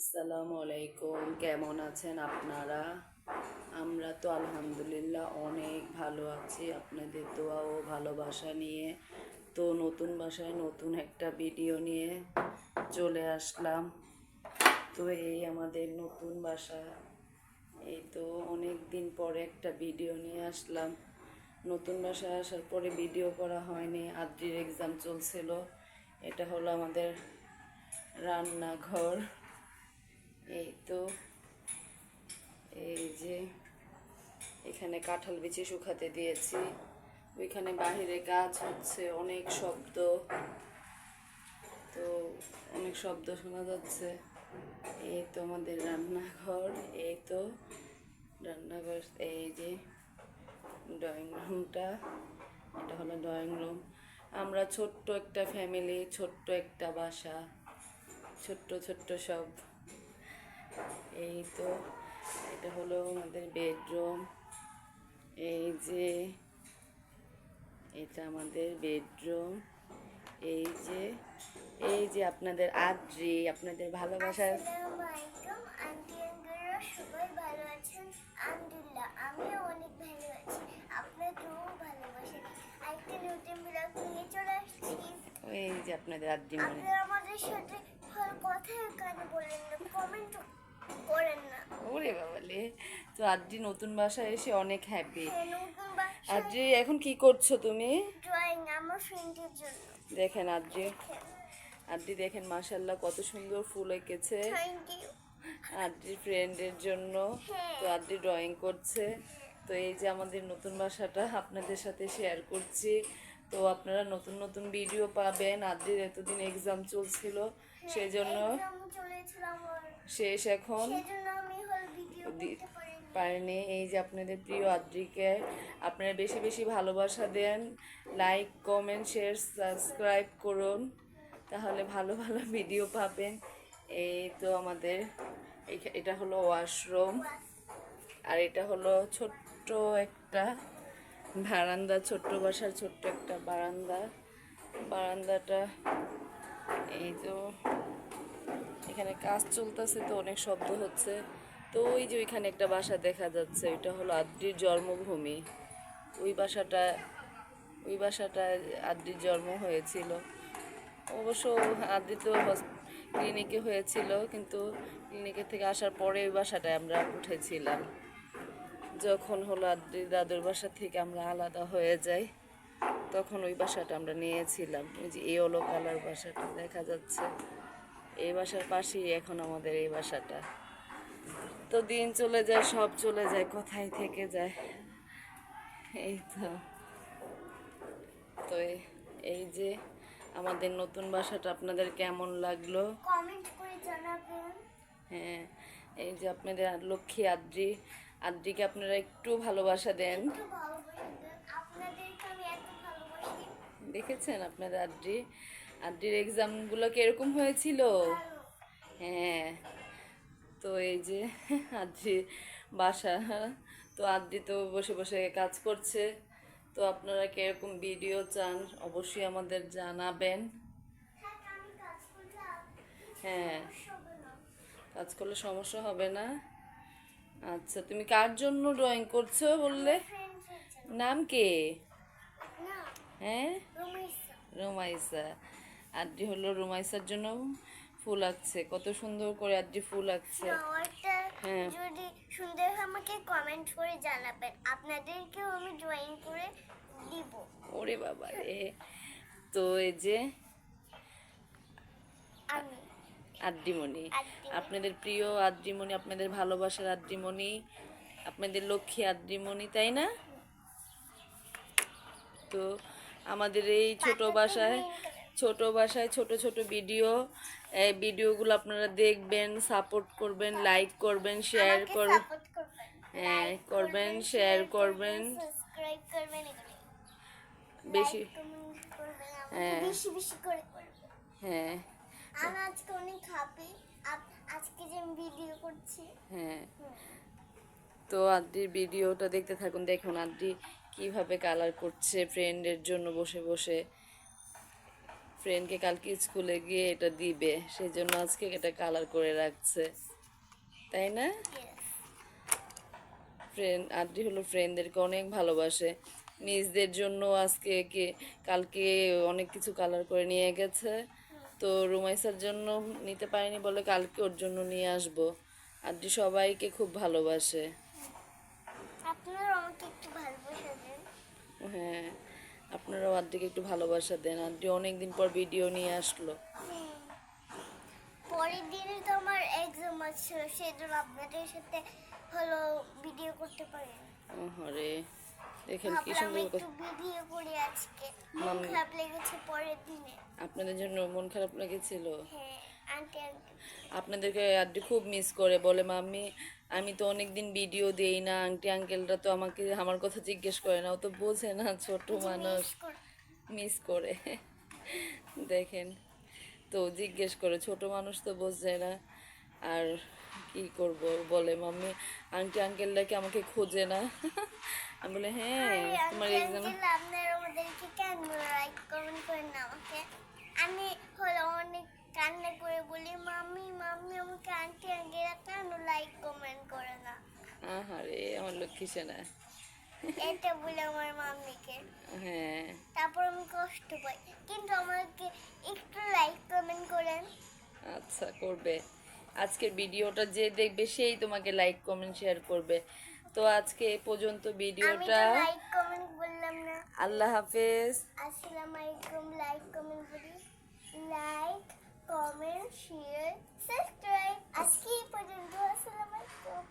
আসসালামু আলাইকুম, কেমন আছেন আপনারা? আমরা তো আলহামদুলিল্লাহ অনেক ভালো আছি আপনাদের দোয়া ও ভালোবাসা নিয়ে। তো নতুন বাসায় নতুন একটা ভিডিও নিয়ে চলে আসলাম। তো এই আমাদের নতুন বাসা। এই তো অনেক দিন পরে একটা ভিডিও নিয়ে আসলাম। নতুন বাসায় আসার পরে ভিডিও করা হয়নি, আদ্রির এক্সাম চলছিল। এটা হলো আমাদের রান্নাঘর। এই তো এই যে এখানে কাঁঠাল বিচি শুকাতে দিয়েছি, ওইখানে বাহিরে কাজ হচ্ছে, অনেক শব্দ, তো অনেক শব্দ শোনা যাচ্ছে। এই তো আমাদের রান্নাঘর, এই তো রান্নাঘর, এই যে ড্রয়িং রুমটা, এটা হলো ড্রয়িং রুম। আমরা ছোট্ট একটা ফ্যামিলি, ছোট্ট একটা বাসা, ছোট্ট ছোট্ট সব। এই তো এটা হলো আমাদের বেডরুম। এই যে এটা আমাদের বেডরুম। এই যে আপনাদের আদ্রি, আপনাদের ভালোবাসার। আসসালামু আলাইকুম আন্টি আঙ্কেলরা সবাই ভালো আছেন? আলহামদুলিল্লাহ আমিও অনেক ভালো আছি। আপনাদেরও ভালোবাসেন। আরেকটা নতুন ব্লগ নিয়ে চলে আসছি। এই যে আপনাদের আদ্রি মনে। আপনারা আমাদের সাথে কথা কেন বলেন না, কমেন্ট করেন না? ওরে বাবালে, তো আদ্রি নতুন বাসায় এসে অনেক হ্যাপি। হ্যাঁ, নতুন আদ্রি এখন কি করছো তুমি? ড্রয়িং আমার ফ্রেন্ডের জন্য। দেখেন আদ্রি দেখেন মাশাল্লাহ কত সুন্দর ফুল এঁকেছে থ্যাংক ইউ। আদ্রির ফ্রেন্ডের জন্য। তো আদ্রি ড্রয়িং করছে। তো এই যে আমাদের নতুন বাসাটা আপনাদের সাথে শেয়ার করছি। তো আপনারা নতুন নতুন ভিডিও পাবেন। আদ্রির এতদিন এক্সাম চলছিল, সেই জন্য শেষ এখন পারেনি। এই যে আপনাদের প্রিয় আদ্রিকে আপনারা বেশি বেশি ভালোবাসা দেন, লাইক কমেন্ট শেয়ার সাবস্ক্রাইব করুন, তাহলে ভালো ভালো ভিডিও পাবেন। এই তো আমাদের এটা হলো ওয়াশরুম, আর এটা হলো ছোট্ট একটা বারান্দা, ছোট্ট বাসার ছোট্ট একটা বারান্দাটা। এই তো এখানে কাজ চলতেছে, তো অনেক শব্দ হচ্ছে। তো ওই যে ওইখানে একটা বাসা দেখা যাচ্ছে, ওইটা হলো আদ্রির জন্মভূমি। ওই বাসাটা আদ্রির জন্ম হয়েছিল। অবশ্য আদ্রি তো ক্লিনিকে হয়েছিল, কিন্তু ক্লিনিকের থেকে আসার পরে ওই বাসাটায় আমরা উঠেছিলাম। যখন হলো আদ্রির দাদুর বাসা থেকে আমরা আলাদা হয়ে যাই, তখন ওই বাসাটা আমরা নিয়েছিলাম। ওই যে ইয়েলো কালার বাসাটা দেখা যাচ্ছে, এই বাসার পাশেই এখন আমাদের এই বাসাটা। তো দিন চলে যায়, সব চলে যায়, কোথায় থেকে যায়। এই তো তো এই যে আমাদের নতুন বাসাটা আপনাদের কেমন লাগলো কমেন্ট করে জানাবেন। হ্যাঁ, এই যে আপনাদের লক্ষ্মী আদ্রিকে আপনারা একটু ভালোবাসা দেন। একটু ভালোবাসা দেন, আপনাদেরকে আমি এত ভালোবাসি। দেখেছেন আপনাদের আদ্রির এক্সামগুলো কিরকম হয়েছিল? ভালো। হ্যাঁ, তো এই যে আদ্রির বাসা। তো আদ্রি তো বসে বসে কাজ করছে। তো আপনারা কিরকম ভিডিও চান অবশ্যই আমাদের জানাবেন। হ্যাঁ, আমি কাজ করলে হ্যাঁ, সমস্যা হবে না। কাজ করলে সমস্যা হবে না। আচ্ছা, তুমি কার জন্য ড্রয়িং করছো বললে? ফ্রেন্ডসের জন্য। নাম কে? না, হ্যাঁ, রুমাইসা। রুমাইসা। আদ্রি হলো রুমাইসার জন্য ফুল আঁকছে, কত সুন্দর করে আদ্রি ফুল আঁকছে। ফ্লাওয়ারটা হ্যাঁ, যদি সুন্দর হয় আমাকে কমেন্ট করে জানাবেন, আপনাদেরকেও আমি ড্রয়িং করে দিব। ওরে বাবা রে। তো এই যে আমি আদ্রিমণি, আদ্রিমণি। আপনাদের প্রিয় আদ্রিমণি, আপনাদের ভালোবাসার আদ্রিমণি, আপনাদের লক্ষ্মী আদ্রিমণি, তাই না? তো আমাদের এই ছোট বাসায় ছোট ছোট ভিডিও, এই ভিডিওগুলো আপনারা দেখবেন, সাপোর্ট করবেন, লাইক করবেন, শেয়ার আমাকে করবেন। সাপোর্ট করবেন, হ্যাঁ, লাইক করবেন, শেয়ার করবেন, সাবস্ক্রাইব করবেন, বেশি। লাইক কমেন্ট করবেন, আমাকে হ্যাঁ, বেশি বেশি করে করবেন। হ্যাঁ, আমি আজকে অনেক হ্যাপি, আজকে যে আমি ভিডিও করছি। হ্যাঁ। তো আদ্রির ভিডিওটা দেখতে থাকুন, দেখুন আদ্রি কিভাবে কালার করছে ফ্রেন্ডের জন্য বসে বসে। ফ্রেন্ডকে কালকে স্কুলে গিয়ে এটা দিবে, সেই জন্য আজকে এটা কালার করে রাখছে, তাই না? Yes. ফ্রেন্ড আদ্রি হলো ফ্রেন্ডদেরকে অনেক ভালোবাসে, নিজদের জন্য আজকে কালকে অনেক কিছু কালার করে নিয়ে গেছে। তো রুমাইসার জন্য নিতে পারিনি বলে কালকে ওর জন্য নিয়ে আসবো। আদ্রি সবাইকে খুব ভালোবাসে। আপনারা আমাকে একটু ভালোবাসা দেন। হ্যাঁ, আপনারাও আদ্রিকে একটু ভালোবাসা দেন। আদ্রি অনেকদিন পর ভিডিও নিয়ে আসলো। পরের দিনে তো আমার এক্সাম ছিল, সেই জন্য আপনাদের সাথে হলো ভিডিও করতে পারি না। আরে দেখেন কি ভাবলাম সুন্দর একটু কথা। ভিডিও করি আজকে, মন মাম্মি। খারাপ লেগেছে পরের দিনে। আপনাদের জন্য মন খারাপ লেগেছিল? হ্যাঁ আন্টি আন্টি। আপনাদেরকে আন্টি খুব মিস করে, বলে মাম্মি আমি তো অনেকদিন ভিডিও দেই না, আন্টি আঙ্কেলরা তো আমাকে আমার কথা জিজ্ঞেস করে না, ও তো বোঝে না ছোট মানুষ, মিস করে। দেখেন তো জিজ্ঞেস করে, ছোট মানুষ তো বোঝে না। আর কি করব, বলে মাম্মি আন্টি আঙ্কেলরা কি আমাকে খোঁজে না? আমি বলে হ্যাঁ তোমার এক্সাম। আপনারা আমাদেরকে কেন লাইক কমেন্ট করেন না আমাকে? আমি হলো অনেক কান্না করে বলি, মাম্মি মাম্মি আমাকে আন্টি আঙ্কেলরা কেন লাইক কমেন্ট করে না? আহারে আমার লক্ষ্মী সোনা। এটা বলে আমার মাম্মিকে। হ্যাঁ তারপর আমি কষ্ট পাই, কিন্তু আমাকে একটু লাইক কমেন্ট করেন। আচ্ছা করবে, আজকের ভিডিওটা যে দেখবে সেই তোমাকে লাইক কমেন্ট শেয়ার করবে। তো আজকে এই পর্যন্ত আমি ভিডিওটা। তো লাইক কমেন্ট বললাম না। আল্লাহ হাফেজ। আসসালামু আলাইকুম। লাইক কমেন্ট বলি, লাইক কমেন্ট শেয়ার সাবস্ক্রাইব। আজকে এই পর্যন্ত। আসসালামু আলাইকুম।